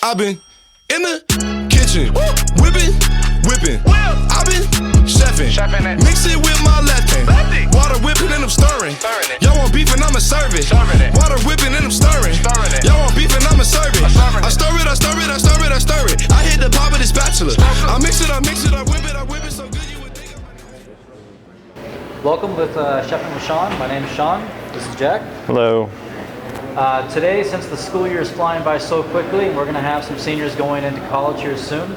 I've been in the kitchen, whipping. I've been cheffin', mix it with my left hand. Water whipping and I'm stirring. Y'all want beef and I'ma serve it. Water whipping and I'm stirring. Y'all want beef and I'ma serve it. I stir it. I hit the pot with the spatula. I mix it, I whip it so good you would think I'm... Welcome with Cheffin with Sean. My name is Sean. This is Jack. Hello. Today, since the school year is flying by so quickly, and we're going to have some seniors going into college here soon,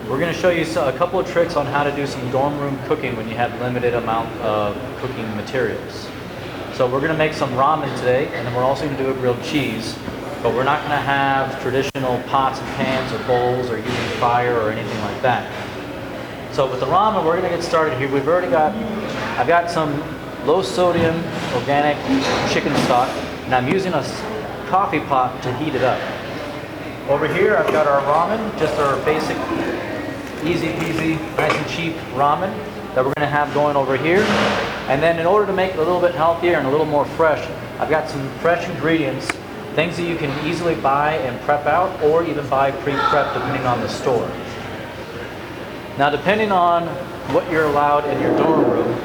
we're going to show you a couple of tricks on how to do some dorm room cooking when you have limited amount of cooking materials. So we're going to make some ramen today, and then we're also going to do a grilled cheese, but we're not going to have traditional pots and pans or bowls or using fire or anything like that. So with the ramen, we're going to get started here. I've got some low sodium organic chicken stock, and I'm using a coffee pot to heat it up. Over here I've got our ramen, just our basic easy peasy, nice and cheap ramen that we're going to have going over here. And then in order to make it a little bit healthier and a little more fresh, I've got some fresh ingredients, things that you can easily buy and prep out, or even buy pre-prepped depending on the store. Now depending on what you're allowed in your dorm room,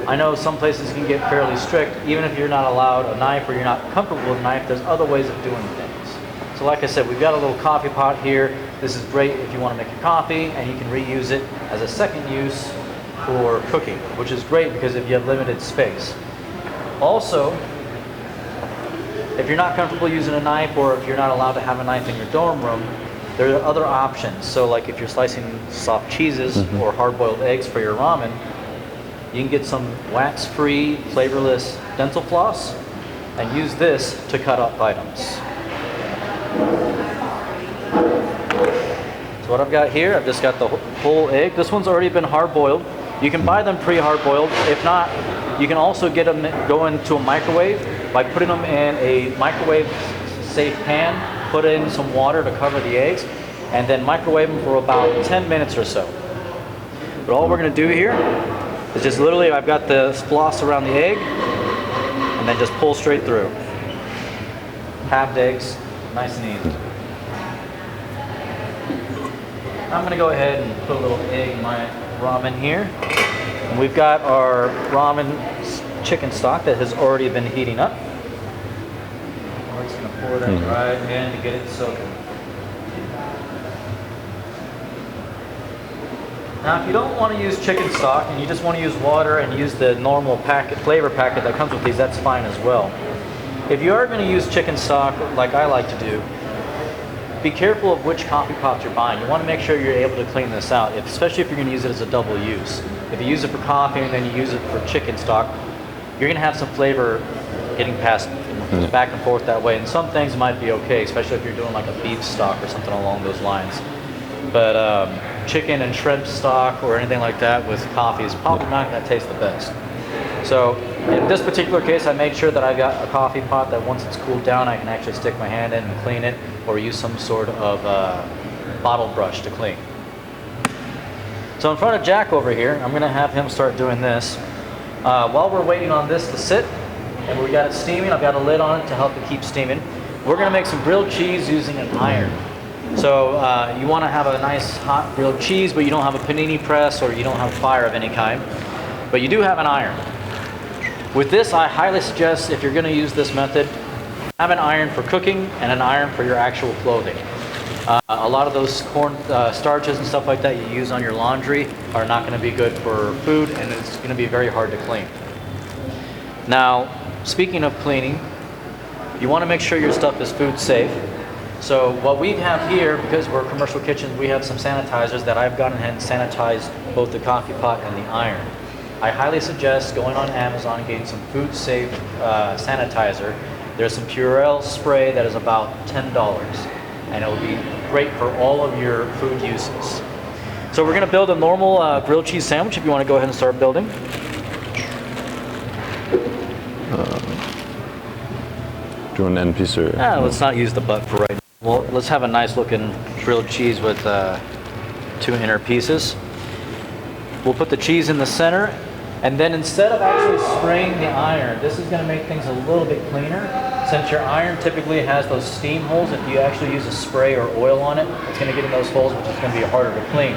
I know some places can get fairly strict. Even if you're not allowed a knife or you're not comfortable with a knife, there's other ways of doing things. So like I said, we've got a little coffee pot here. This is great if you want to make your coffee, and you can reuse it as a second use for cooking, which is great because if you have limited space. Also, if you're not comfortable using a knife, or if you're not allowed to have a knife in your dorm room, there are other options. So like if you're slicing soft cheeses or hard-boiled eggs for your ramen, you can get some wax-free, flavorless dental floss and use this to cut up items. So what I've got here, I've just got the whole egg. This one's already been hard-boiled. You can buy them pre-hard-boiled. If not, you can also get them go into a microwave by putting them in a microwave-safe pan, put in some water to cover the eggs, and then microwave them for about 10 minutes or so. But all we're going to do here is just literally, I've got the floss around the egg, and then just pull straight through. Halved eggs, nice and easy. I'm going to go ahead and put a little egg in my ramen here. And we've got our ramen chicken stock that has already been heating up. We're just going to pour that right in to get it soaking. Now if you don't want to use chicken stock and you just want to use water and use the normal flavor packet that comes with these, that's fine as well. If you are going to use chicken stock like I like to do, be careful of which coffee pot you're buying. You want to make sure you're able to clean this out, especially if you're going to use it as a double use. If you use it for coffee and then you use it for chicken stock, you're going to have some flavor getting passed back and forth that way. And some things might be okay, especially if you're doing like a beef stock or something along those lines. But chicken and shrimp stock or anything like that with coffee is probably not going to taste the best. So in this particular case, I made sure that I got a coffee pot that once it's cooled down, I can actually stick my hand in and clean it, or use some sort of bottle brush to clean. So in front of Jack over here, I'm going to have him start doing this. While we're waiting on this to sit, and we got it steaming, I've got a lid on it to help it keep steaming. We're going to make some grilled cheese using an iron. So you want to have a nice hot grilled cheese, but you don't have a panini press or you don't have fire of any kind, but you do have an iron. With this, I highly suggest, if you're going to use this method, have an iron for cooking and an iron for your actual clothing. A lot of those corn starches and stuff like that you use on your laundry are not going to be good for food, and it's going to be very hard to clean. Now, speaking of cleaning, you want to make sure your stuff is food safe. So what we have here, because we're commercial kitchens, we have some sanitizers that I've gone ahead and sanitized both the coffee pot and the iron. I highly suggest going on Amazon and getting some food safe sanitizer. There's some Purell spray that is about $10, and it will be great for all of your food uses. So we're going to build a normal grilled cheese sandwich if you want to go ahead and start building. Do you want an end piece or? Let's not use the butt for right now. Well, let's have a nice looking grilled cheese with 2 inner pieces. We'll put the cheese in the center, and then instead of actually spraying the iron, this is going to make things a little bit cleaner. Since your iron typically has those steam holes, if you actually use a spray or oil on it, it's going to get in those holes, which is going to be harder to clean.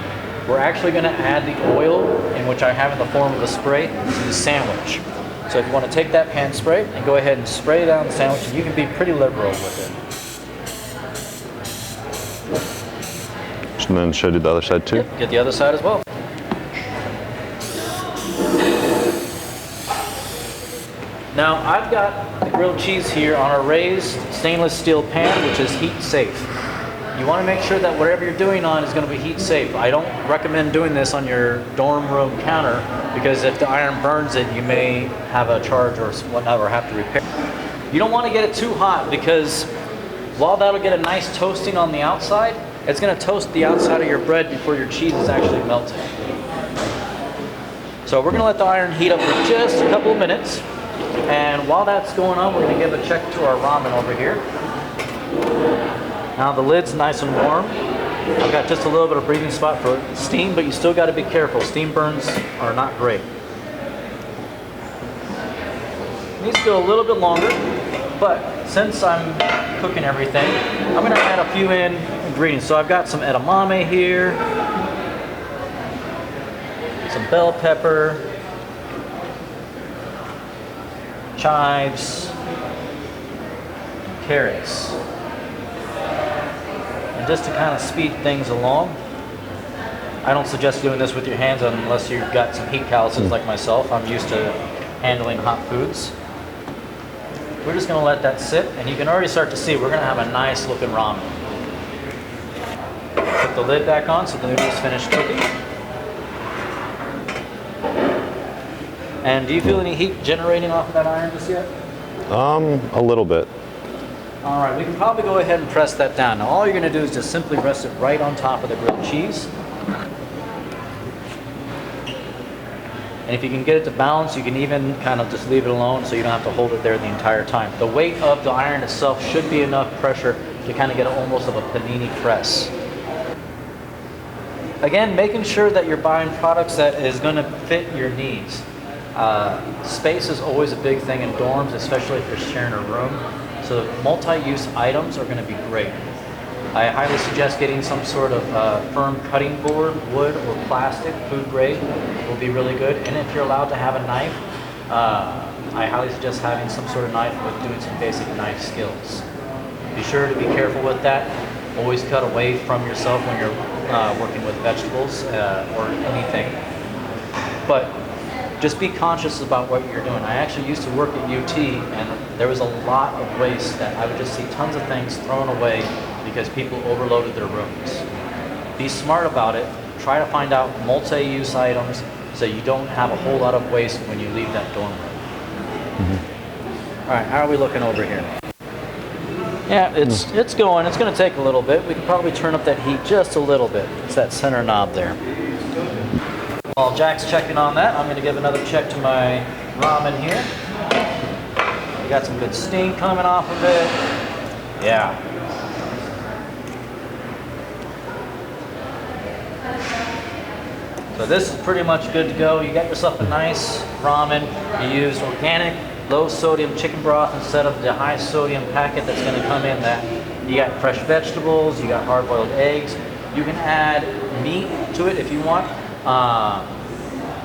We're actually going to add the oil, in which I have in the form of a spray, to the sandwich. So if you want to take that pan spray and go ahead and spray it down the sandwich, and you can be pretty liberal with it. And then should I do the other side too? Yep, get the other side as well. Now I've got the grilled cheese here on a raised stainless steel pan, which is heat safe. You want to make sure that whatever you're doing on is going to be heat safe. I don't recommend doing this on your dorm room counter because if the iron burns it, you may have a charge or whatnot or have to repair. You don't want to get it too hot because while that'll get a nice toasting on the outside, it's going to toast the outside of your bread before your cheese is actually melted. So we're going to let the iron heat up for just a couple of minutes. And while that's going on, we're going to give a check to our ramen over here. Now the lid's nice and warm. I've got just a little bit of breathing spot for steam, but you still got to be careful. Steam burns are not great. It needs to go a little bit longer, but since I'm cooking everything, I'm going to add a few ingredients. So I've got some edamame here, some bell pepper, chives, and carrots. And just to kind of speed things along, I don't suggest doing this with your hands unless you've got some heat calluses like myself. I'm used to handling hot foods. We're just going to let that sit, and you can already start to see we're going to have a nice looking ramen. Put the lid back on so the noodles finish cooking. And do you feel any heat generating off of that iron just yet? A little bit. All right, we can probably go ahead and press that down. Now all you're going to do is just simply rest it right on top of the grilled cheese. And if you can get it to balance, you can even kind of just leave it alone so you don't have to hold it there the entire time. The weight of the iron itself should be enough pressure to kind of get almost of a panini press. Again, making sure that you're buying products that is going to fit your needs. Space is always a big thing in dorms, especially if you're sharing a room. So multi-use items are going to be great. I highly suggest getting some sort of firm cutting board, wood or plastic, food grade will be really good. And if you're allowed to have a knife, I highly suggest having some sort of knife with doing some basic knife skills. Be sure to be careful with that. Always cut away from yourself when you're working with vegetables or anything. But just be conscious about what you're doing. I actually used to work at UT, and there was a lot of waste that I would just see tons of things thrown away because people overloaded their rooms. Be smart about it. Try to find out multi-use items so you don't have a whole lot of waste when you leave that dorm room. All right, how are we looking over here? Yeah, it's going. It's going to take a little bit. We can probably turn up that heat just a little bit. It's that center knob there. While Jack's checking on that, I'm going to give another check to my ramen here. We got some good steam coming off of it. Yeah. So this is pretty much good to go. You got yourself a nice ramen. You used organic, low sodium chicken broth instead of the high sodium packet that's going to come in that. You got fresh vegetables, you got hard boiled eggs. You can add meat to it if you want.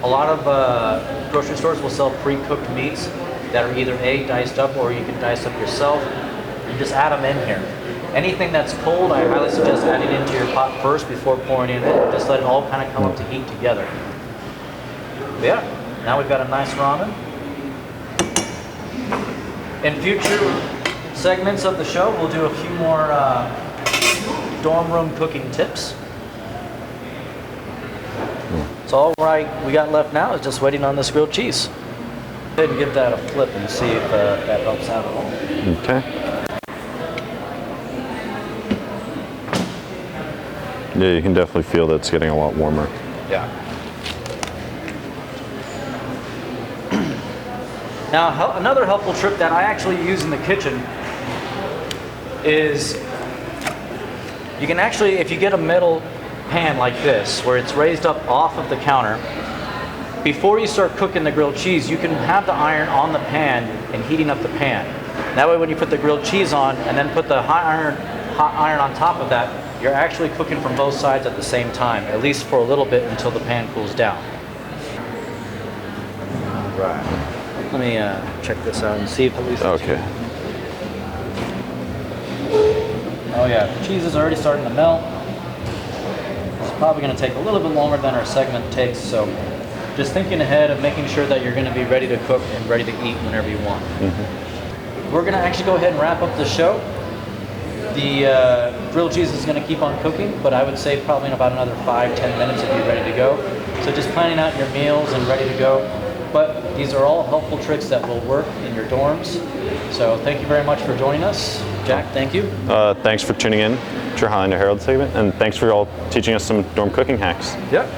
A lot of grocery stores will sell pre-cooked meats that are either diced up or you can dice up yourself. You just add them in here. Anything that's cold, I highly suggest adding into your pot first before pouring it in. Just let it all kind of come up to heat together. But yeah, now we've got a nice ramen. In future segments of the show, we'll do a few more dorm room cooking tips. So all right, we got left now is just waiting on this grilled cheese. Go ahead and give that a flip and see if that helps out at all. Okay. Yeah, you can definitely feel that it's getting a lot warmer. Yeah. Now, another helpful trick that I actually use in the kitchen is you can actually, if you get a metal pan like this, where it's raised up off of the counter, before you start cooking the grilled cheese, you can have the iron on the pan and heating up the pan. That way when you put the grilled cheese on and then put the hot iron on top of that, you're actually cooking from both sides at the same time, at least for a little bit until the pan cools down. Right. Let me check this out and see if at least... Okay. Oh yeah, the cheese is already starting to melt. It's probably going to take a little bit longer than our segment takes, so just thinking ahead of making sure that you're going to be ready to cook and ready to eat whenever you want. We're going to actually go ahead and wrap up the show. The grilled cheese is going to keep on cooking, but I would say probably in about another 5-10 minutes it'll be ready to go. So just planning out your meals and ready to go. But these are all helpful tricks that will work in your dorms. So thank you very much for joining us. Jack, thank you. Thanks for tuning in to your Highlander Herald segment, and thanks for all teaching us some dorm cooking hacks. Yep.